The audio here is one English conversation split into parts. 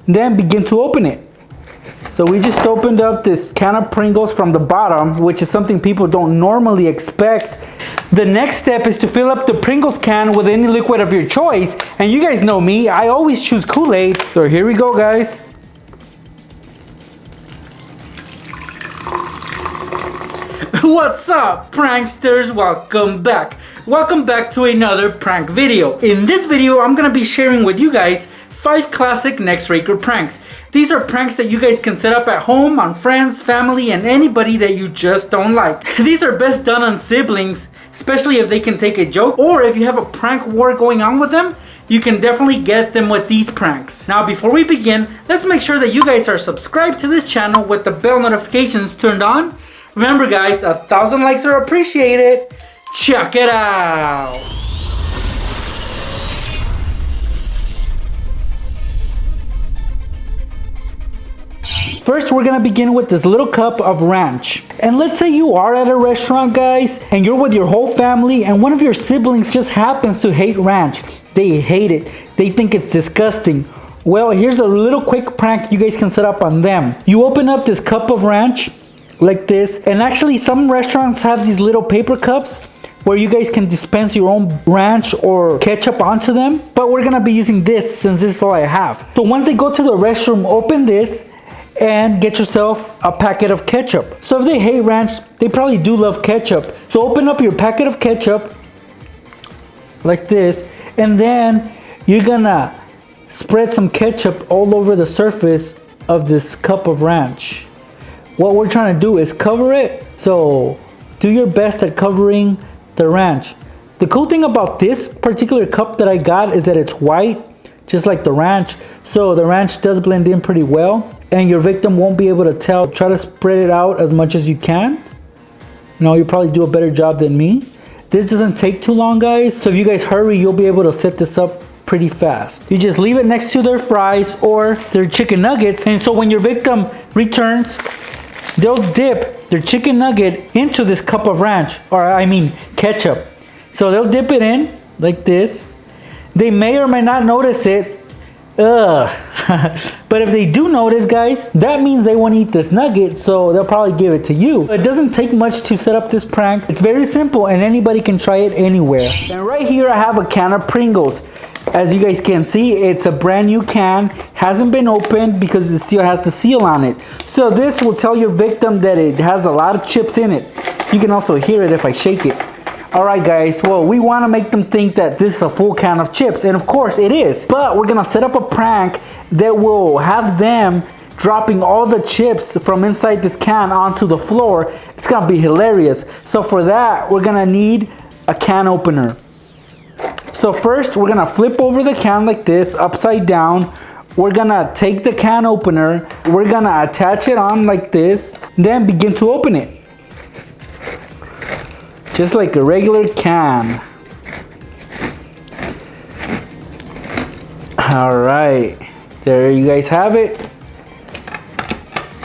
then begin to open it. So we just opened up this can of Pringles from the bottom, which is something people don't normally expect. The next step is to fill up the Pringles can with any liquid of your choice. And you guys know me, I always choose Kool-Aid. So here we go, guys. What's up, pranksters? Welcome back. Welcome back to another prank video. In this video, I'm gonna be sharing with you guys 5 classic Nextraker pranks. These are pranks that you guys can set up at home on friends, family, and anybody that you just don't like. These are best done on siblings, especially if they can take a joke, or if you have a prank war going on with them, you can definitely get them with these pranks. Now, before we begin, let's make sure that you guys are subscribed to this channel with the bell notifications turned on. Remember guys, 1,000 likes are appreciated. Check it out. First, we're gonna begin with this little cup of ranch. And let's say you are at a restaurant, guys, and you're with your whole family, and one of your siblings just happens to hate ranch. They hate it. They think it's disgusting. Well, here's a little quick prank you guys can set up on them. You open up this cup of ranch like this, and actually some restaurants have these little paper cups where you guys can dispense your own ranch or ketchup onto them, but we're gonna be using this since this is all I have. So once they go to the restroom, open this and get yourself a packet of ketchup. So if they hate ranch, they probably do love ketchup. So open up your packet of ketchup like this, and then you're gonna spread some ketchup all over the surface of this cup of ranch. What we're trying to do is cover it, so do your best at covering the ranch. The cool thing about this particular cup that I got is that it's white, just like the ranch, so the ranch does blend in pretty well, and your victim won't be able to tell. Try to spread it out as much as you can. No, you probably do a better job than me. This doesn't take too long, guys, so if you guys hurry, you'll be able to set this up pretty fast. You just leave it next to their fries or their chicken nuggets, and so when your victim returns, they'll dip their chicken nugget into this cup of ranch, or I mean ketchup. So they'll dip it in like this. They may or may not notice it. But if they do notice, guys, that means they won't eat this nugget, so they'll probably give it to you. It doesn't take much to set up this prank. It's very simple and anybody can try it anywhere. And right here I have a can of Pringles. As you guys can see, it's a brand new can, hasn't been opened because it still has the seal on it. So this will tell your victim that it has a lot of chips in it. You can also hear it if I shake it. Alright guys, well, we want to make them think that this is a full can of chips, and of course it is. But we're going to set up a prank that will have them dropping all the chips from inside this can onto the floor. It's going to be hilarious. So for that, we're going to need a can opener. So first, we're gonna flip over the can like this, upside down. We're gonna take the can opener, we're gonna attach it on like this, then begin to open it. Just like a regular can. All right, there you guys have it.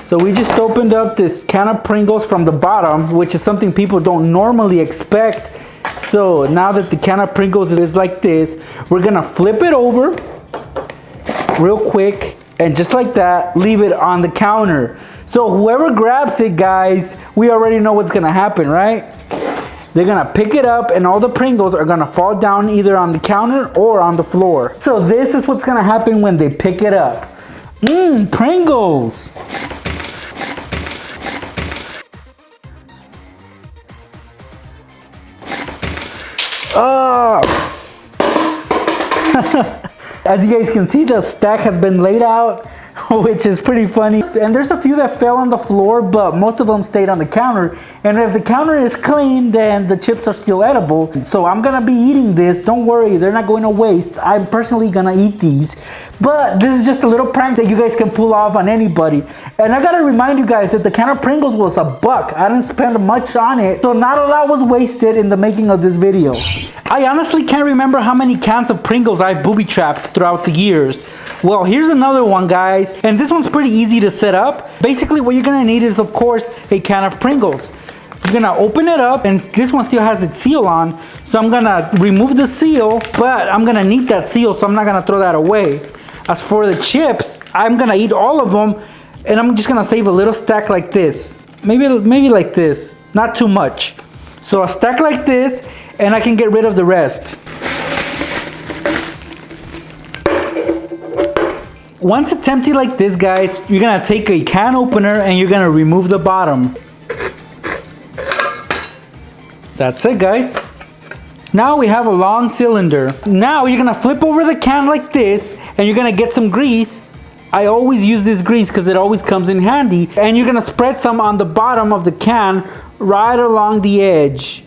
So we just opened up this can of Pringles from the bottom, which is something people don't normally expect. So now that the can of Pringles is like this, we're gonna flip it over real quick, and just like that, leave it on the counter. So whoever grabs it, guys, we already know what's gonna happen, right? They're gonna pick it up and all the Pringles are gonna fall down either on the counter or on the floor. So this is what's gonna happen when they pick it up. Pringles! Oh! As you guys can see, the stack has been laid out, which is pretty funny. And there's a few that fell on the floor, but most of them stayed on the counter. And if the counter is clean, then the chips are still edible. So I'm gonna be eating this. Don't worry, they're not going to waste. I'm personally gonna eat these. But this is just a little prank that you guys can pull off on anybody. And I gotta remind you guys that the can of Pringles was $1. I didn't spend much on it, so not a lot was wasted in the making of this video. I honestly can't remember how many cans of Pringles I've booby-trapped throughout the years. Well, here's another one, guys, and this one's pretty easy to set up. Basically, what you're gonna need is, of course, a can of Pringles. You're gonna open it up, and this one still has its seal on, so I'm gonna remove the seal, but I'm gonna need that seal, so I'm not gonna throw that away. As for the chips, I'm gonna eat all of them, and I'm just gonna save a little stack like this. Maybe like this, not too much. So a stack like this, and I can get rid of the rest. Once it's empty like this, guys, you're gonna take a can opener and you're gonna remove the bottom. That's it, guys. Now we have a long cylinder. Now you're gonna flip over the can like this and you're gonna get some grease. I always use this grease because it always comes in handy. And you're gonna spread some on the bottom of the can right along the edge.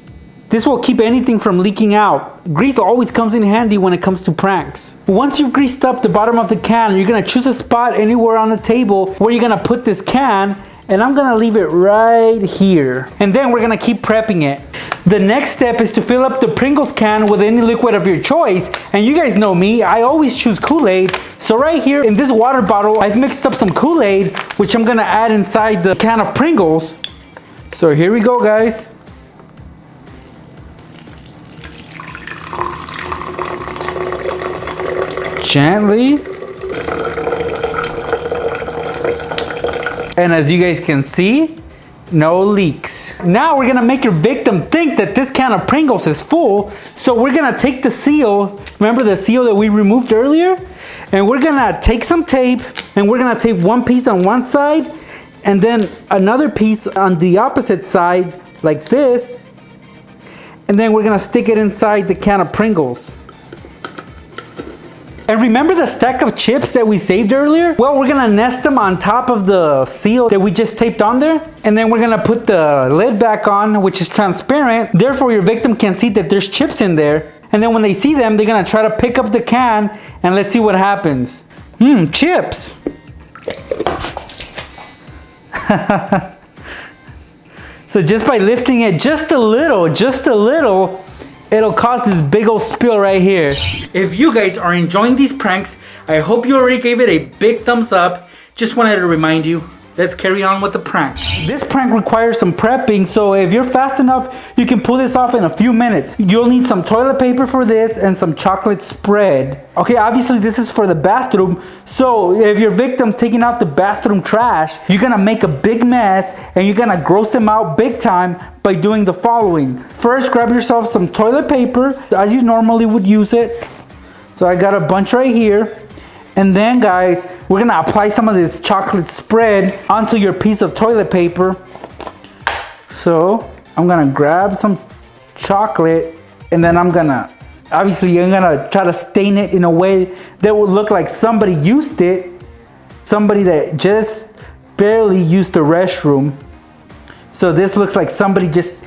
This will keep anything from leaking out. Grease always comes in handy when it comes to pranks. Once you've greased up the bottom of the can, you're gonna choose a spot anywhere on the table where you're gonna put this can, and I'm gonna leave it right here. And then we're gonna keep prepping it. The next step is to fill up the Pringles can with any liquid of your choice. And you guys know me, I always choose Kool-Aid. So right here in this water bottle, I've mixed up some Kool-Aid, which I'm gonna add inside the can of Pringles. So here we go, guys. Gently. And as you guys can see, no leaks. Now we're gonna make your victim think that this can of Pringles is full. So we're gonna take the seal, remember the seal that we removed earlier? And we're gonna take some tape and we're gonna tape one piece on one side and then another piece on the opposite side like this. And then we're gonna stick it inside the can of Pringles. And remember the stack of chips that we saved earlier? Well, we're gonna nest them on top of the seal that we just taped on there. And then we're gonna put the lid back on, which is transparent. Therefore, your victim can see that there's chips in there. And then when they see them, they're gonna try to pick up the can and let's see what happens. Chips. So just by lifting it just a little, it'll cause this big old spill right here. If you guys are enjoying these pranks, I hope you already gave it a big thumbs up. Just wanted to remind you, let's carry on with the prank. This prank requires some prepping, so if you're fast enough, you can pull this off in a few minutes. You'll need some toilet paper for this and some chocolate spread. Okay, obviously this is for the bathroom, so if your victim's taking out the bathroom trash, you're gonna make a big mess and you're gonna gross them out big time by doing the following. First, grab yourself some toilet paper as you normally would use it. So I got a bunch right here. And then guys, we're gonna apply some of this chocolate spread onto your piece of toilet paper. So I'm gonna grab some chocolate and then I'm gonna try to stain it in a way that will look like somebody used it. Somebody that just barely used the restroom. So this looks like somebody just,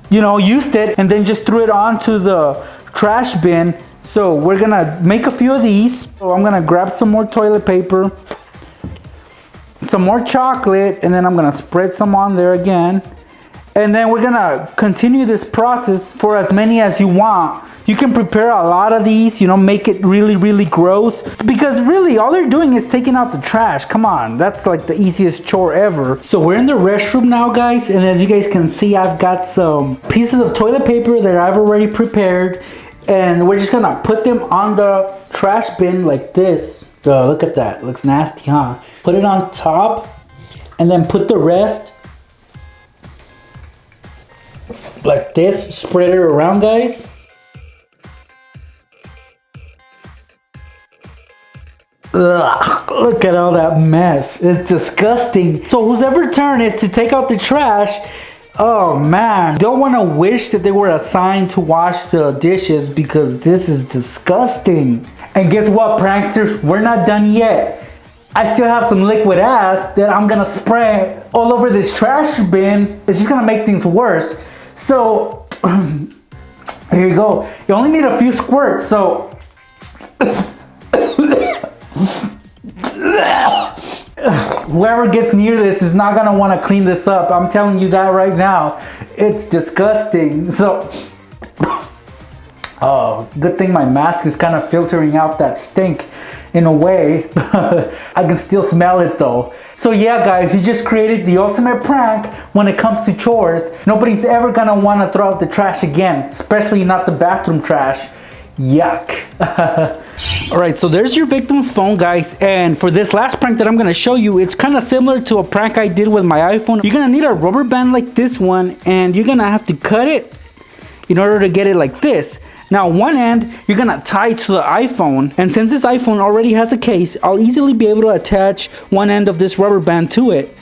used it and then just threw it onto the trash bin. So we're gonna make a few of these. So I'm gonna grab some more toilet paper, some more chocolate, and then I'm gonna spread some on there again. And then we're gonna continue this process for as many as you want. You can prepare a lot of these, make it really, really gross. Because really, all they're doing is taking out the trash. Come on, that's like the easiest chore ever. So we're in the restroom now, guys. And as you guys can see, I've got some pieces of toilet paper that I've already prepared. And we're just gonna put them on the trash bin like this. So look at that, looks nasty, huh? Put it on top and then put the rest like this. Spread it around, guys. Ugh, look at all that mess. It's disgusting. So whose ever turn is to take out the trash, oh man, don't want to wish that they were assigned to wash the dishes because this is disgusting. And guess what, pranksters? We're not done yet. I still have some liquid ass that I'm gonna spray all over this trash bin. It's just gonna make things worse. So here you go. You only need a few squirts, so whoever gets near this is not gonna want to clean this up. I'm telling you that right now. It's disgusting. So, oh, good thing my mask is kind of filtering out that stink in a way. I can still smell it though. So yeah, guys, you just created the ultimate prank when it comes to chores. Nobody's ever gonna want to throw out the trash again, especially not the bathroom trash. Yuck. Alright, so there's your victim's phone, guys. And for this last prank that I'm going to show you, it's kind of similar to a prank I did with my iPhone. You're going to need a rubber band like this one, and you're going to have to cut it in order to get it like this. Now, one end, you're going to tie to the iPhone. And since this iPhone already has a case, I'll easily be able to attach one end of this rubber band to it.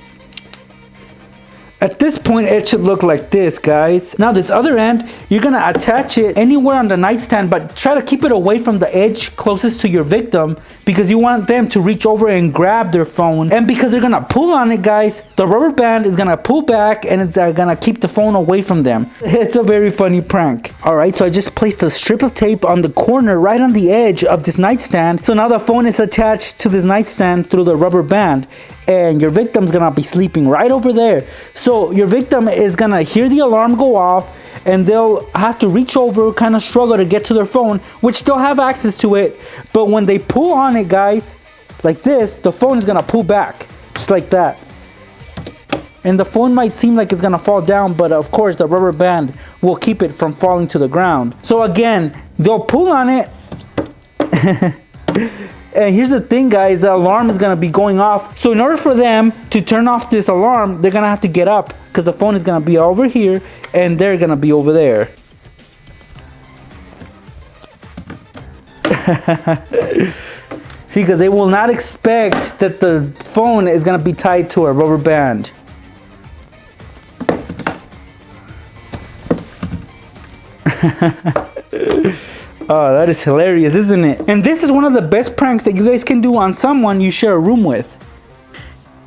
At this point, it should look like this, guys. Now, this other end, you're going to attach it anywhere on the nightstand, but try to keep it away from the edge closest to your victim because you want them to reach over and grab their phone. And because they're going to pull on it, guys, the rubber band is going to pull back and it's going to keep the phone away from them. It's a very funny prank. All right, so I just placed a strip of tape on the corner right on the edge of this nightstand. So now the phone is attached to this nightstand through the rubber band. And your victim's gonna be sleeping right over there. So your victim is gonna hear the alarm go off and they'll have to reach over, kind of struggle to get to their phone, which they'll have access to it. But when they pull on it, guys, like this, the phone is gonna pull back, just like that. And the phone might seem like it's gonna fall down, but of course the rubber band will keep it from falling to the ground. So again, they'll pull on it. And here's the thing, guys, the alarm is going to be going off. So in order for them to turn off this alarm, they're going to have to get up because the phone is going to be over here and they're going to be over there. See, because they will not expect that the phone is going to be tied to a rubber band. Oh, that is hilarious, isn't it? And this is one of the best pranks that you guys can do on someone you share a room with.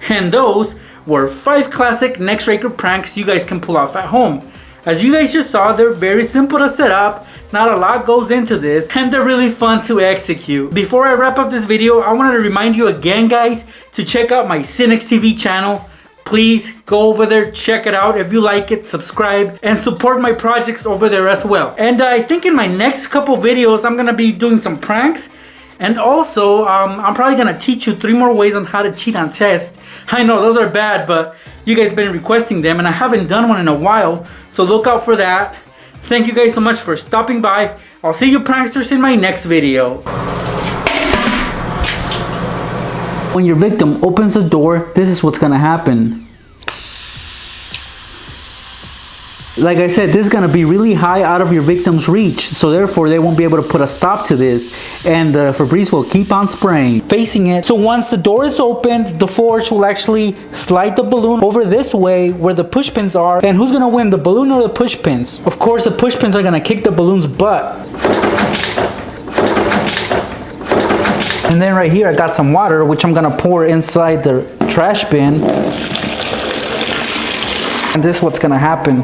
And those were 5 classic Nextraker pranks you guys can pull off at home. As you guys just saw, they're very simple to set up, not a lot goes into this, and they're really fun to execute. Before I wrap up this video, I wanted to remind you again, guys, to check out my Cynics TV channel. Please go over there, check it out. If you like it, subscribe and support my projects over there as well. And I think in my next couple videos, I'm gonna be doing some pranks. And also, I'm probably gonna teach you 3 more ways on how to cheat on tests. I know those are bad, but you guys been requesting them and I haven't done one in a while. So look out for that. Thank you guys so much for stopping by. I'll see you pranksters in my next video. When your victim opens the door, this is what's gonna happen. Like I said, this is gonna be really high out of your victim's reach, so therefore they won't be able to put a stop to this, and the Febreze will keep on spraying, facing it. So once the door is opened, the forge will actually slide the balloon over this way where the push pins are. And who's gonna win, the balloon or the push pins? Of course, the push pins are gonna kick the balloon's butt. And then right here, I got some water, which I'm gonna pour inside the trash bin. And this is what's gonna happen.